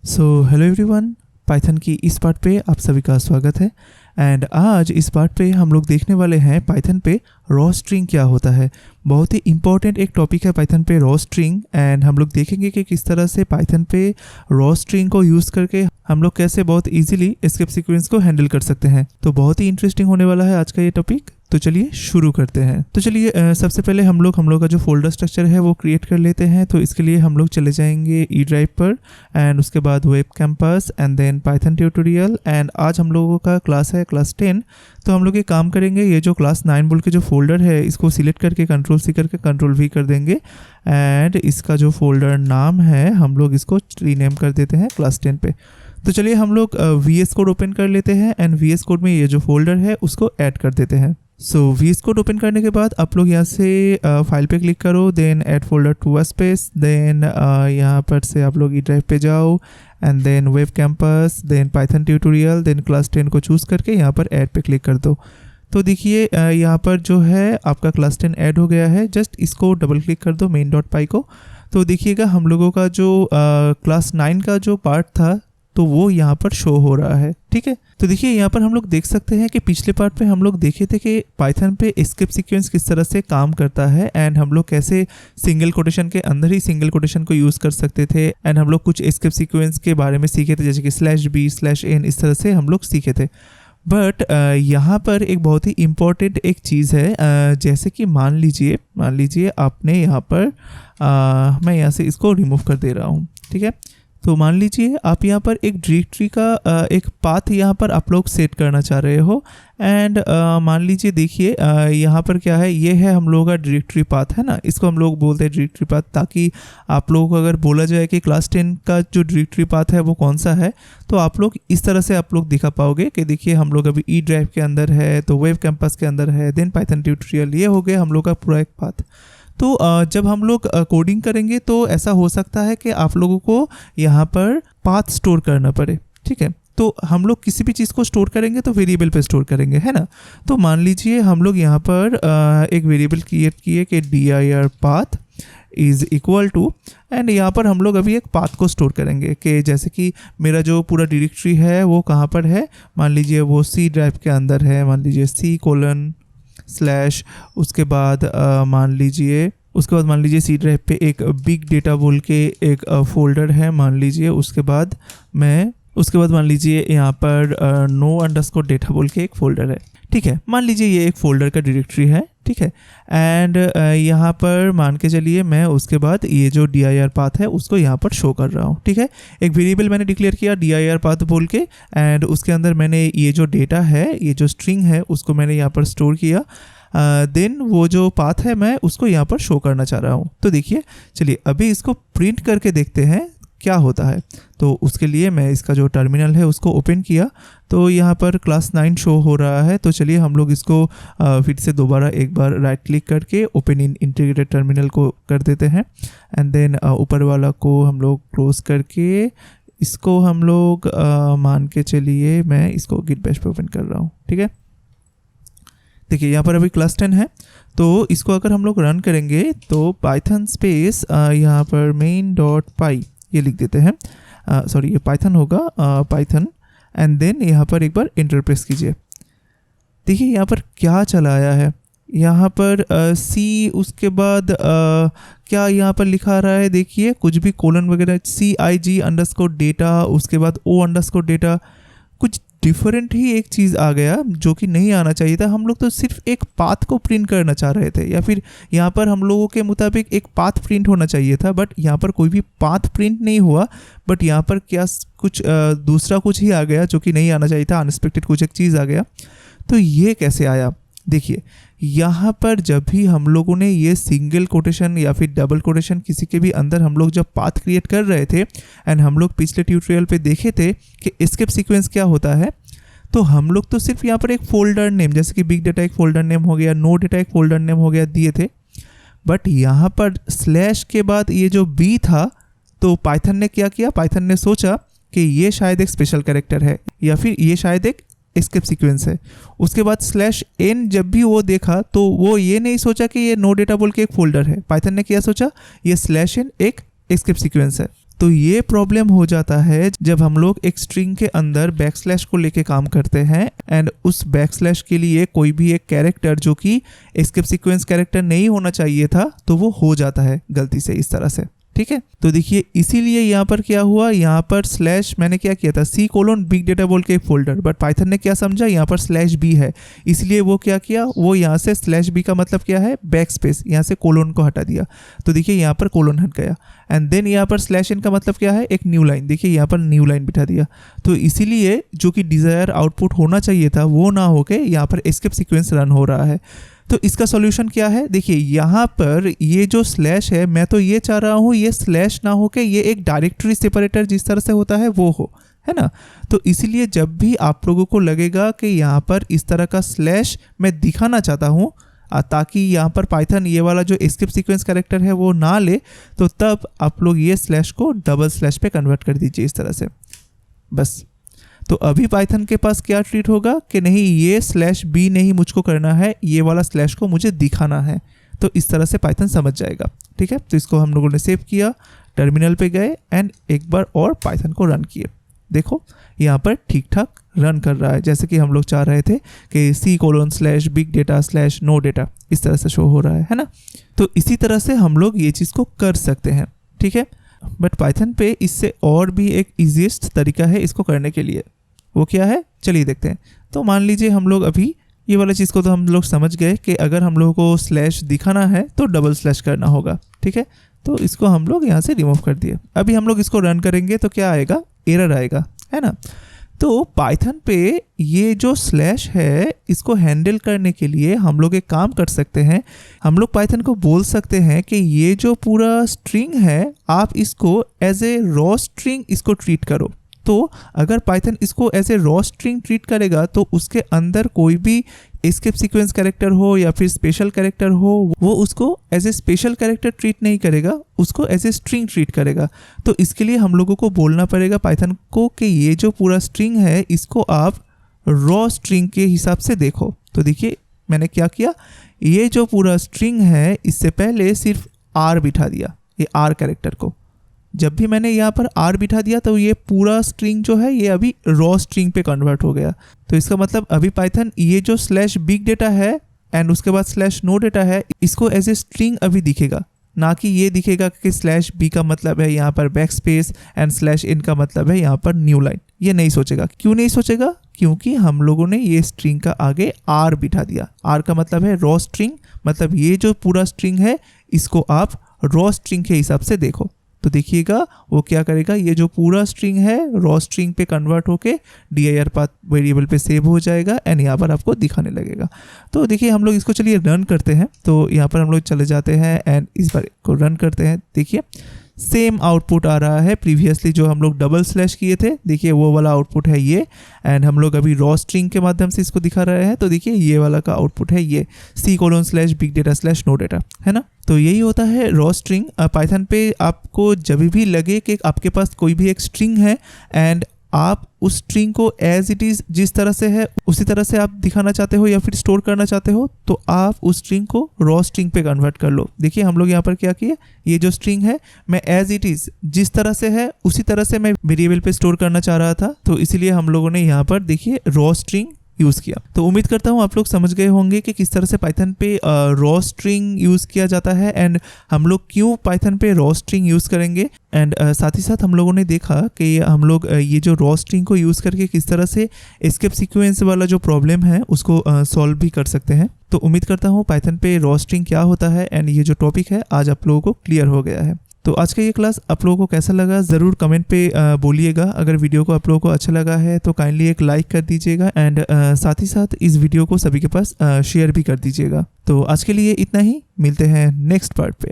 Hello everyone, Python की इस part पे आप सभी का स्वागत है। एंड आज इस पार्ट पे हम लोग देखने वाले हैं पाइथन पे रॉ स्ट्रिंग क्या होता है। बहुत ही इंपॉर्टेंट एक टॉपिक है पाइथन पे रॉ स्ट्रिंग। एंड हम लोग देखेंगे कि किस तरह से पाइथन पे रॉ स्ट्रिंग को यूज़ करके हम लोग कैसे बहुत इजीली एस्केप सीक्वेंस को हैंडल कर सकते हैं। तो बहुत ही इंटरेस्टिंग होने वाला है आज का ये टॉपिक। तो चलिए शुरू करते हैं। तो चलिए सबसे पहले हम लोग का जो फोल्डर स्ट्रक्चर है वो क्रिएट कर लेते हैं। तो इसके लिए हम लोग चले जाएंगे ई ड्राइव पर एंड उसके बाद web campus and then Python tutorial. And आज हम लोगों का क्लास है क्लास 10। तो हम लोग ये काम करेंगे, ये जो क्लास 9 बोल के जो फोल्डर है इसको सिलेक्ट करके कंट्रोल सी करके कंट्रोल वी कर देंगे। एंड इसका जो फोल्डर नाम है हम लोग इसको रीनेम कर देते हैं क्लास 10 पे। तो चलिए हम लोग VS कोड ओपन कर लेते हैं एंड VS कोड में ये जो फोल्डर है उसको ऐड कर देते हैं। VS कोड ओपन करने के बाद आप लोग यहाँ से फाइल पे क्लिक करो, then add folder to space, then यहाँ पर से आप लोग ई ड्राइव पे जाओ and then web campus, then Python tutorial, then class 10 को चूज़ करके यहाँ पर ऐड पे क्लिक कर दो। तो देखिए यहाँ पर जो है आपका क्लास 10 ऐड हो गया है। जस्ट इसको डबल क्लिक कर दो main.py को। तो देखिएगा हम लोगों का जो क्लास 9 का जो पार्ट था तो वो यहाँ पर शो हो रहा है। ठीक है, तो देखिए यहाँ पर हम लोग देख सकते हैं कि पिछले पार्ट पे हम लोग देखे थे कि पाइथन पे एस्केप सीक्वेंस किस तरह से काम करता है एंड हम लोग कैसे सिंगल कोटेशन के अंदर ही सिंगल कोटेशन को यूज़ कर सकते थे। एंड हम लोग कुछ एस्केप सीक्वेंस के बारे में सीखे थे, जैसे कि /b/n, इस तरह से हम लोग सीखे थे। बट यहाँ पर एक बहुत ही इम्पॉर्टेंट एक चीज़ है। जैसे कि मान लीजिए आपने यहाँ पर मैं यहाँ से इसको रिमूव कर दे रहा हूँ। ठीक है, तो मान लीजिए आप यहाँ पर एक डायरेक्टरी का एक पाथ यहाँ पर आप लोग सेट करना चाह रहे हो। एंड मान लीजिए देखिए यहाँ पर क्या है, ये है हम लोगों का डायरेक्टरी पाथ है ना, इसको हम लोग बोलते हैं डायरेक्टरी पाथ, ताकि आप लोगों को अगर बोला जाए कि क्लास 10 का जो डायरेक्टरी पाथ है वो कौन सा है तो आप लोग इस तरह से आप लोग दिखा पाओगे कि देखिए हम लोग अभी ई ड्राइव के अंदर है, तो वेब कैंपस के अंदर है, देन पाइथन ट्यूटोरियल, ये हो गया हम लोग का पूरा एक पाथ। तो जब हम लोग कोडिंग करेंगे तो ऐसा हो सकता है कि आप लोगों को यहाँ पर पाथ स्टोर करना पड़े। ठीक है, तो हम लोग किसी भी चीज़ को स्टोर करेंगे तो वेरिएबल पे स्टोर करेंगे, है ना। तो मान लीजिए हम लोग यहाँ पर एक वेरिएबल क्रिएट किए कि dir path is equal to, and यहाँ पर हम लोग अभी एक पाथ को स्टोर करेंगे कि जैसे कि मेरा जो पूरा डायरेक्टरी है वो कहाँ पर है, मान लीजिए वो C ड्राइव के अंदर है, मान लीजिए C:/, उसके बाद मान लीजिए C ड्राइव पे एक बिग डेटा बोल के एक फोल्डर है मान लीजिए, उसके बाद मान लीजिए यहाँ पर no_data बोल के एक फोल्डर है। ठीक है, मान लीजिए ये एक फोल्डर का डायरेक्टरी है। ठीक है, एंड यहाँ पर मान के चलिए मैं उसके बाद ये जो dir पाथ है उसको यहाँ पर शो कर रहा हूँ। ठीक है, एक वेरिएबल मैंने डिक्लेयर किया dir पाथ बोल के, एंड उसके अंदर मैंने ये जो डेटा है, ये जो स्ट्रिंग है उसको मैंने यहाँ पर स्टोर किया। देन वो जो पाथ है मैं उसको यहाँ पर शो करना चाह रहा हूँ। तो देखिए चलिए अभी इसको प्रिंट करके देखते हैं क्या होता है। तो उसके लिए मैं इसका जो टर्मिनल है उसको ओपन किया, तो यहाँ पर क्लास 9 शो हो रहा है। तो चलिए हम लोग इसको फिर से दोबारा एक बार राइट क्लिक करके ओपन इन इंटीग्रेटेड टर्मिनल को कर देते हैं एंड देन ऊपर वाला को हम लोग क्लोज करके इसको हम लोग मान के चलिए मैं इसको गिट बैश पे ओपन कर रहा हूँ। ठीक है, देखिए यहाँ पर अभी क्लास 10 है। तो इसको अगर हम लोग रन करेंगे तो पाइथन स्पेस यहाँ पर main.py ये लिख देते हैं, सॉरी ये पाइथन होगा, पाइथन, एंड देन यहाँ पर एक बार एंटर प्रेस कीजिए। देखिए यहाँ पर क्या चला आया है, यहाँ पर C, उसके बाद क्या यहाँ पर लिखा रहा है, देखिए कुछ भी कोलन वगैरह, CIG_data, उसके बाद O_data, कुछ डिफरेंट ही एक चीज़ आ गया जो कि नहीं आना चाहिए था। हम लोग तो सिर्फ एक पाथ को प्रिंट करना चाह रहे थे, या फिर यहाँ पर हम लोगों के मुताबिक एक पाथ प्रिंट होना चाहिए था, बट यहाँ पर कोई भी पाथ प्रिंट नहीं हुआ। बट यहाँ पर क्या कुछ दूसरा कुछ ही आ गया जो कि नहीं आना चाहिए था, अनएक्सपेक्टेड कुछ एक चीज़ आ गया। तो ये कैसे आया, देखिए यहाँ पर जब भी हम लोगों ने ये सिंगल कोटेशन या फिर डबल कोटेशन किसी के भी अंदर हम लोग जब पाथ क्रिएट कर रहे थे, एंड हम लोग पिछले ट्यूटोरियल पे देखे थे कि एस्केप सीक्वेंस क्या होता है, तो हम लोग तो सिर्फ यहाँ पर एक फोल्डर नेम, जैसे कि बिग डेटा एक फोल्डर नेम हो गया, नो डेटा एक फोल्डर नेम हो गया, दिए थे। बट यहाँ पर स्लैश के बाद ये जो बी था, तो पाइथन ने क्या किया, पाइथन ने सोचा कि ये शायद एक स्पेशल कैरेक्टर है या फिर ये शायद एक एस्केप सीक्वेंस है। उसके बाद /n जब भी वो देखा तो वो ये नहीं सोचा कि ये नो डेटा बोल के एक फोल्डर है, पाइथन ने क्या सोचा, ये /n एक एस्केप सीक्वेंस है। तो ये प्रॉब्लम हो जाता है जब हम लोग एक स्ट्रिंग के अंदर बैकस्लैश को लेके काम करते हैं एंड उस बैकस्लैश के लिए कोई भी एक कैरेक्टर जो कि एस्केप सीक्वेंस कैरेक्टर नहीं होना चाहिए था तो वो हो जाता है गलती से इस तरह से। ठीक है, तो देखिए इसीलिए यहाँ पर क्या हुआ, यहाँ पर स्लैश मैंने क्या किया था C: बिग डेटा बोल के एक फोल्डर, बट पाइथन ने क्या समझा यहाँ पर /b है, इसलिए वो क्या किया, वो यहाँ से /b का मतलब क्या है बैक स्पेस, यहाँ से कोलोन को हटा दिया। तो देखिए यहाँ पर कोलोन हट गया एंड देन यहाँ पर /n का मतलब क्या है, एक न्यू लाइन, देखिए यहाँ पर न्यू लाइन बिठा दिया। तो इसीलिए जो कि डिज़ायर आउटपुट होना चाहिए था वो ना होके यहाँ पर एस्केप सीक्वेंस रन हो रहा है। तो इसका सॉल्यूशन क्या है, देखिए यहाँ पर ये जो स्लैश है मैं तो ये चाह रहा हूँ ये स्लैश ना हो के ये एक डायरेक्टरी सेपरेटर जिस तरह से होता है वो हो, है ना। तो इसीलिए जब भी आप लोगों को लगेगा कि यहाँ पर इस तरह का स्लैश मैं दिखाना चाहता हूँ ताकि यहाँ पर पाइथन ये वाला जो एस्केप सीक्वेंस कैरेक्टर है वो ना ले, तो तब आप लोग ये स्लैश को डबल स्लैश पे कन्वर्ट कर दीजिए इस तरह से बस। तो अभी पाइथन के पास क्या ट्रीट होगा कि नहीं ये /b नहीं मुझको करना है, ये वाला स्लैश को मुझे दिखाना है। तो इस तरह से पाइथन समझ जाएगा। ठीक है, तो इसको हम लोगों ने सेव किया, टर्मिनल पे गए एंड एक बार और पाइथन को रन किए। देखो यहाँ पर ठीक ठाक रन कर रहा है जैसे कि हम लोग चाह रहे थे कि C:/big data/no data इस तरह से शो हो रहा है ना। तो इसी तरह से हम लोग ये चीज़ को कर सकते हैं। ठीक है, बट पाइथन पे इससे और भी एक ईजीएस्ट तरीका है इसको करने के लिए, वो क्या है चलिए देखते हैं। तो मान लीजिए हम लोग अभी ये वाला चीज़ को तो हम लोग समझ गए कि अगर हम लोगों को स्लैश दिखाना है तो डबल स्लैश करना होगा। ठीक है, तो इसको हम लोग यहाँ से रिमूव कर दिए। अभी हम लोग इसको रन करेंगे तो क्या आएगा, एरर आएगा, है ना। तो पाइथन पे ये जो स्लैश है इसको हैंडल करने के लिए हम लोग एक काम कर सकते हैं, हम लोग पाइथन को बोल सकते हैं कि ये जो पूरा स्ट्रिंग है आप इसको एज ए रॉ स्ट्रिंग इसको ट्रीट करो। तो अगर पाइथन इसको as a raw string treat करेगा तो उसके अंदर कोई भी एस्केप सीक्वेंस कैरेक्टर हो या फिर स्पेशल कैरेक्टर हो वो उसको as a special character treat नहीं करेगा, उसको एज ए स्ट्रिंग ट्रीट करेगा। तो इसके लिए हम लोगों को बोलना पड़ेगा पाइथन को कि ये जो पूरा स्ट्रिंग है इसको आप रॉ स्ट्रिंग के हिसाब से देखो। तो देखिए मैंने क्या किया, ये जो पूरा स्ट्रिंग है इससे पहले सिर्फ R बिठा दिया, ये R कैरेक्टर को। जब भी मैंने यहाँ पर R बिठा दिया तो ये पूरा स्ट्रिंग जो है ये अभी रॉ स्ट्रिंग पे कन्वर्ट हो गया। तो इसका मतलब अभी पाइथन ये जो /big data है एंड उसके बाद /no data है इसको एज ए स्ट्रिंग अभी दिखेगा, ना कि ये दिखेगा कि /b का मतलब है यहाँ पर बैक स्पेस एंड /n का मतलब है यहाँ पर न्यू लाइन। ये नहीं सोचेगा। क्यों नहीं सोचेगा, क्योंकि हम लोगों ने ये स्ट्रिंग का आगे R बिठा दिया। R का मतलब है रॉ स्ट्रिंग, मतलब ये जो पूरा स्ट्रिंग है इसको आप रॉ स्ट्रिंग के हिसाब से देखो। तो देखिएगा वो क्या करेगा, ये जो पूरा स्ट्रिंग है रॉ स्ट्रिंग पे कन्वर्ट होके dir पाथ वेरिएबल पे सेव हो जाएगा एंड यहाँ पर आपको दिखाने लगेगा। तो देखिए हम लोग इसको चलिए रन करते हैं। तो यहाँ पर हम लोग चले जाते हैं एंड इस बार को रन करते हैं। देखिए सेम आउटपुट आ रहा है, प्रीवियसली जो हम लोग डबल स्लैश किए थे देखिए वो वाला आउटपुट है ये, एंड हम लोग अभी रॉ स्ट्रिंग के माध्यम से इसको दिखा रहे हैं। तो देखिए ये वाला का आउटपुट है ये C:/big data/no data, है ना। तो यही होता है रॉ स्ट्रिंग। पाइथन पे आपको जब भी लगे कि आपके पास कोई भी एक स्ट्रिंग है एंड आप उस स्ट्रिंग को एज इट इज़ जिस तरह से है उसी तरह से आप दिखाना चाहते हो या फिर स्टोर करना चाहते हो, तो आप उस स्ट्रिंग को रॉ स्ट्रिंग पे कन्वर्ट कर लो। देखिए हम लोग यहाँ पर क्या किए, ये जो स्ट्रिंग है मैं एज इट इज़ जिस तरह से है उसी तरह से मैं वेरिएबल पे स्टोर करना चाह रहा था। तो इसीलिए हम लोगों ने यहाँ पर देखिए रॉ स्ट्रिंग यूज़ किया। तो उम्मीद करता हूँ आप लोग समझ गए होंगे कि किस तरह से पाइथन पे रॉ स्ट्रिंग यूज़ किया जाता है एंड हम लोग क्यों पाइथन पे रॉ स्ट्रिंग यूज़ करेंगे। एंड साथ ही साथ हम लोगों ने देखा कि हम लोग ये जो रॉ स्ट्रिंग को यूज़ करके किस तरह से एस्केप सीक्वेंस वाला जो प्रॉब्लम है उसको सॉल्व भी कर सकते हैं। तो उम्मीद करता हूँ पाइथन पे रॉ स्ट्रिंग क्या होता है एंड ये जो टॉपिक है आज आप लोगों को क्लियर हो गया है। तो आज का ये क्लास आप लोगों को कैसा लगा ज़रूर कमेंट पे बोलिएगा। अगर वीडियो को आप लोगों को अच्छा लगा है तो काइंडली एक लाइक कर दीजिएगा एंड साथ ही साथ इस वीडियो को सभी के पास शेयर भी कर दीजिएगा। तो आज के लिए इतना ही, मिलते हैं नेक्स्ट पार्ट पे।